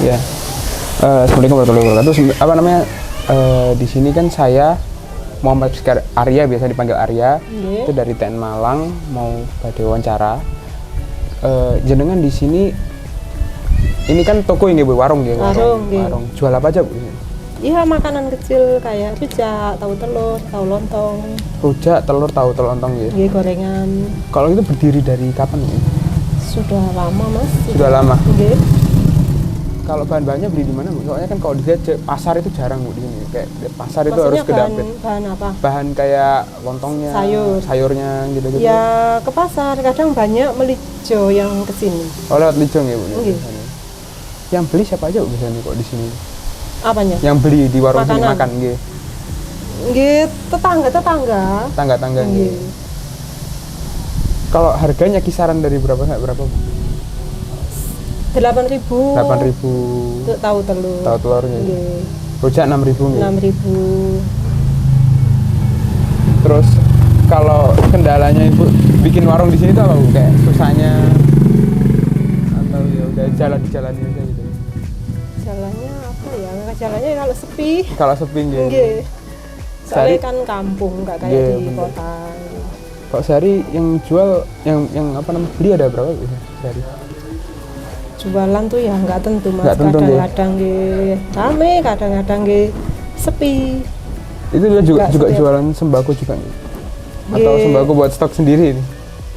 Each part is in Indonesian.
Ya. Assalamualaikum warahmatullahi wabarakatuh. Apa namanya? Di sini kan saya Muhammad Rizky Arya, biasa dipanggil Arya. Itu dari TN Malang, mau pada wawancara. Jenengan di sini ini kan toko ini Bu, warung ya, warung. Jual apa aja Bu? Iya, makanan kecil kayak rujak, tahu telur, tahu lontong. Rujak, telur, tahu lontong ya. Iya, gorengan. Kalau itu berdiri dari kapan ya? Sudah lama Mas. Sudah lama. Iya. Kalau bahan-bahannya beli di mana Bu? Soalnya kan kalau dilihat pasar itu jarang Bu di sini. Kayak pasar itu Maksudnya harus ke dapur. bahan apa? Bahan kayak lontongnya, sayurnya gitu-gitu. Ya ke pasar, kadang banyak melijo yang ke sini. Oh, lewat Lijong ya Bu? Iya. Yang beli siapa aja Bu biasanya kok di sini? Apanya? Yang beli di warung sini makan nggih. Nggih, tetangga. Tangga-tangga nggih. Kalau harganya kisaran dari berapa sampai berapa Bu? 8.000. 8.000. Untuk tahu telur. Tahu telurnya. Nggih. Rujak 6.000 nggih. 6.000. Terus kalau kendalanya Ibu bikin warung di sini tuh apa Bu? Kayak susahnya atau ya udah jalan di jalan aja gitu. Jalannya apa ya? Jalannya kalau sepi. Kalau sepi nggih. Nggih. Soalnya kan kampung, nggak kayak di kota. Kok sehari yang jual yang apa namanya beli ada berapa Bu sehari? Jualan tuh ya nggak tentu Mas. Kadang-kadang rame, kadang-kadang sepi. Itu juga jualan sembako juga nih? Atau sembako buat stok sendiri ini?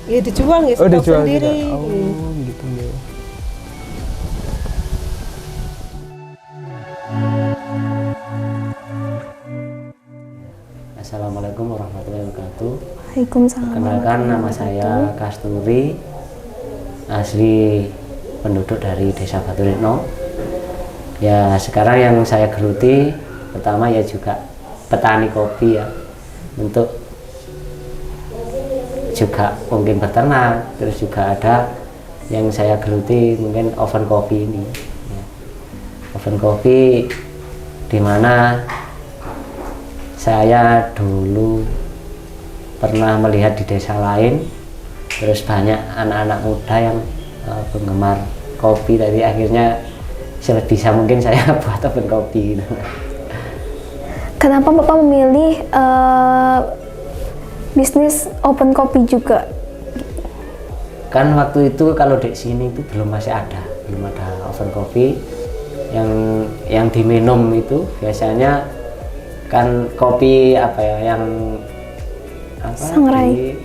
Iya dijual nih, stok dijual sendiri. Juga. Oh gitu ya. Assalamualaikum warahmatullahi wabarakatuh. Waalaikumsalam. Perkenalkan, nama saya Kasturi, asli penduduk dari Desa Batu Retno. Ya, sekarang yang saya geluti pertama ya juga petani kopi ya, untuk juga mungkin beternak, terus juga ada yang saya geluti mungkin oven kopi ini ya. Oven kopi dimana saya dulu pernah melihat di desa lain, terus banyak anak-anak muda yang penggemar kopi, tapi akhirnya sebisa mungkin saya buat oven kopi gitu. Kenapa Bapak memilih bisnis open kopi juga? Kan waktu itu kalau di sini itu belum ada oven kopi. Yang diminum itu biasanya kan kopi apa ya, yang apa, sangrai,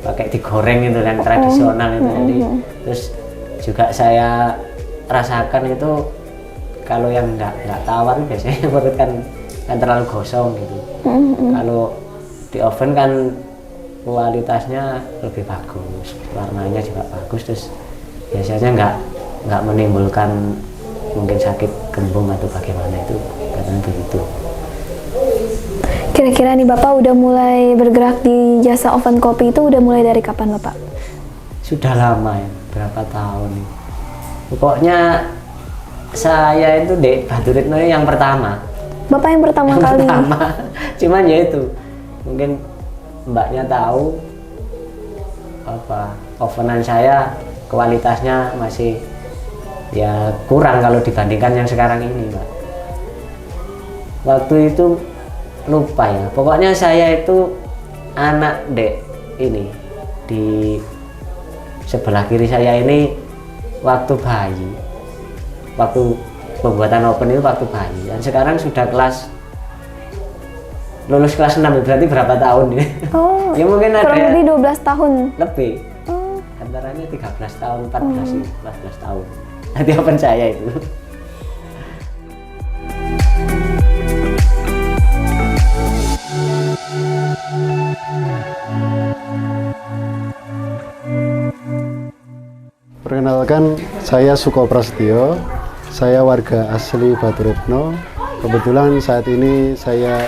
pakai digoreng itu kan, tradisional itu. Jadi terus juga saya rasakan itu kalau yang nggak tawar biasanya perut kan terlalu gosong gitu. Kalau di oven kan kualitasnya lebih bagus, warnanya juga bagus, terus biasanya nggak menimbulkan mungkin sakit kembung atau bagaimana, itu katanya begitu. Kira-kira nih Bapak udah mulai bergerak di jasa oven kopi itu udah mulai dari kapan Bapak? Sudah lama ya, berapa tahun nih. Pokoknya saya itu di Batu Retno yang pertama. Bapak yang pertama kali? Pertama, cuman ya itu mungkin mbaknya tahu apa, ovenan saya kualitasnya masih ya kurang kalau dibandingkan yang sekarang ini Mbak. Waktu itu lupa ya, pokoknya saya itu anak dek ini di sebelah kiri saya ini waktu bayi, waktu pembuatan oven itu waktu bayi, dan sekarang sudah lulus kelas 6, berarti berapa tahun ya? Oh, ya mungkin kurang ada lebih 12 tahun. lebih. Antaranya 13 tahun, 14 tahun. Nanti oven saya itu. Perkenalkan, saya Suko Prasetyo, saya warga asli Batu Retno. Kebetulan saat ini saya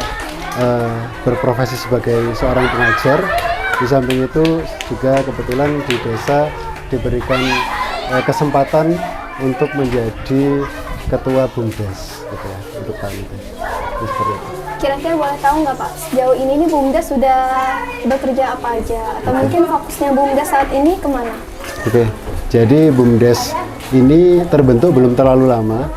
berprofesi sebagai seorang pengajar. Di samping itu juga kebetulan di desa diberikan kesempatan untuk menjadi ketua BUMDes gitu ya, untuk tahun itu. Seperti itu. Kira-kira boleh tahu nggak Pak, sejauh ini nih BUMDes sudah bekerja apa aja? Atau mungkin fokusnya BUMDes saat ini kemana? Oke, jadi BUMDes ini terbentuk belum terlalu lama,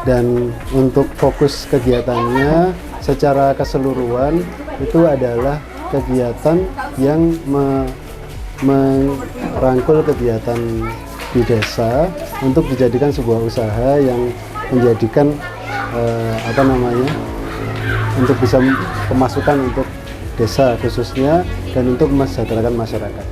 dan untuk fokus kegiatannya secara keseluruhan itu adalah kegiatan yang merangkul kegiatan di desa untuk dijadikan sebuah usaha yang menjadikan untuk bisa pemasukan untuk desa khususnya dan untuk mesejahterakan masyarakat.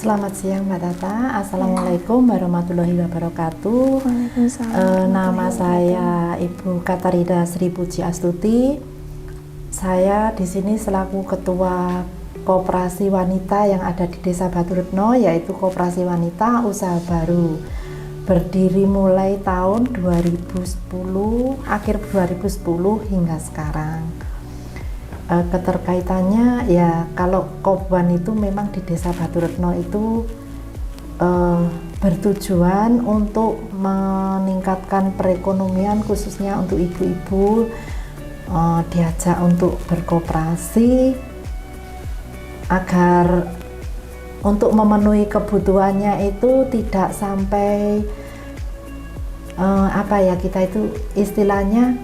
Selamat siang Mbak Tata, Assalamualaikum warahmatullahi wabarakatuh. Nama saya Ibu Katarida Sri Puji Astuti. Saya di sini selaku Ketua Koperasi Wanita yang ada di Desa Baturetno, yaitu Koperasi Wanita Usaha Baru. Berdiri mulai tahun 2010, akhir 2010 hingga sekarang. Keterkaitannya ya, kalau Kopwan itu memang di Desa Baturetno itu bertujuan untuk meningkatkan perekonomian khususnya untuk ibu-ibu, diajak untuk berkoperasi agar untuk memenuhi kebutuhannya itu tidak sampai kita itu istilahnya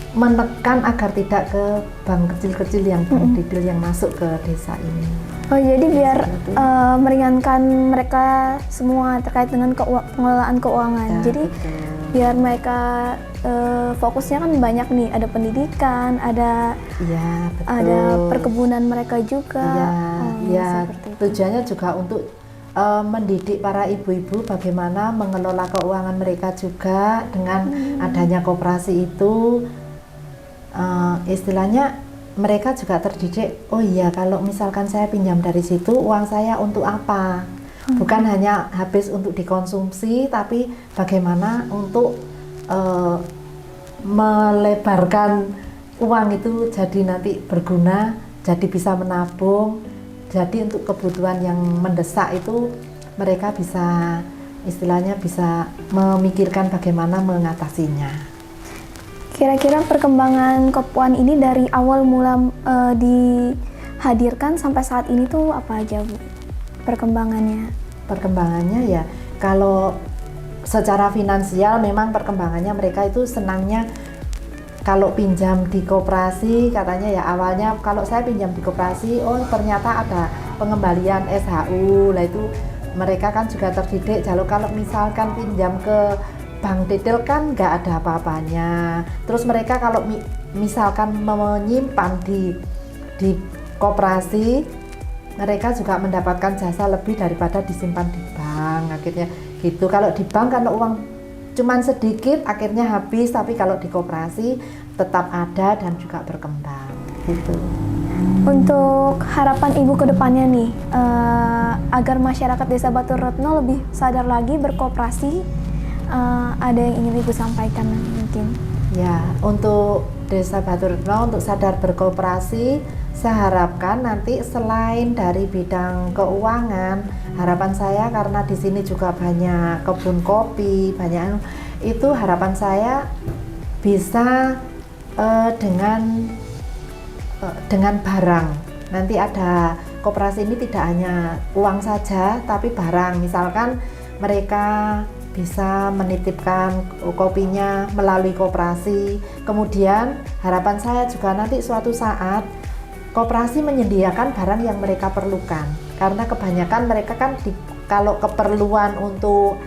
menekan agar tidak ke bank kecil-kecil yang detail yang masuk ke desa ini. Oh, jadi biar meringankan mereka semua terkait dengan pengelolaan keuangan. Ya, jadi betul. Biar mereka fokusnya kan banyak nih, ada pendidikan, ada Ya, betul. ada perkebunan mereka juga. Ya, Seperti itu. tujuannya juga untuk mendidik para ibu-ibu bagaimana mengelola keuangan mereka juga dengan adanya koperasi itu. Istilahnya mereka juga terdidik, oh iya kalau misalkan saya pinjam dari situ, uang saya untuk apa? Bukan hanya habis untuk dikonsumsi, tapi bagaimana untuk melebarkan uang itu jadi nanti berguna, jadi bisa menabung, jadi untuk kebutuhan yang mendesak itu mereka bisa istilahnya bisa memikirkan bagaimana mengatasinya. Kira-kira perkembangan Kopwan ini dari awal mula dihadirkan sampai saat ini tuh apa aja, Bu? Perkembangannya Ya, kalau secara finansial memang perkembangannya mereka itu senangnya kalau pinjam di koperasi, katanya ya awalnya kalau saya pinjam di koperasi, oh ternyata ada pengembalian SHU, lah itu mereka kan juga terdidik. Kalau misalkan pinjam ke bank detail kan nggak ada apa-apanya. Terus mereka kalau misalkan menyimpan di koperasi, mereka juga mendapatkan jasa lebih daripada disimpan di bank. Akhirnya gitu. Kalau di bank kalau uang cuman sedikit akhirnya habis, tapi kalau di koperasi tetap ada dan juga berkembang gitu. untuk harapan Ibu ke depannya nih, agar masyarakat Desa Baturetno lebih sadar lagi berkoperasi, ada yang ingin Ibu sampaikan mungkin? Ya, untuk Desa Baturetno untuk sadar berkoperasi, saya harapkan nanti selain dari bidang keuangan, harapan saya karena di sini juga banyak kebun kopi, banyak itu harapan saya bisa dengan barang. Nanti ada koperasi ini tidak hanya uang saja, tapi barang. Misalkan mereka bisa menitipkan kopinya melalui koperasi. Kemudian harapan saya juga nanti suatu saat koperasi menyediakan barang yang mereka perlukan. Karena kebanyakan mereka kan kalau keperluan untuk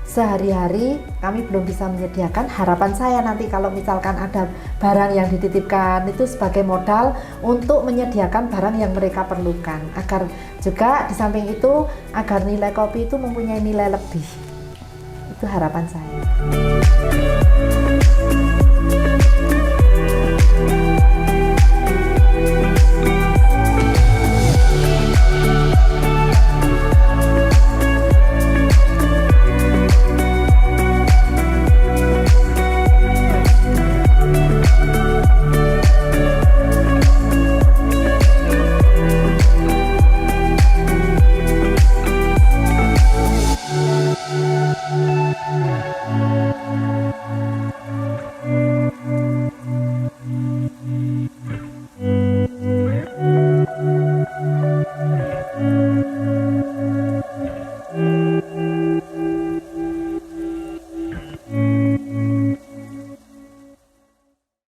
sehari-hari kami belum bisa menyediakan. Harapan saya nanti kalau misalkan ada barang yang dititipkan itu sebagai modal untuk menyediakan barang yang mereka perlukan, agar juga di samping itu agar nilai kopi itu mempunyai nilai lebih. Itu harapan saya.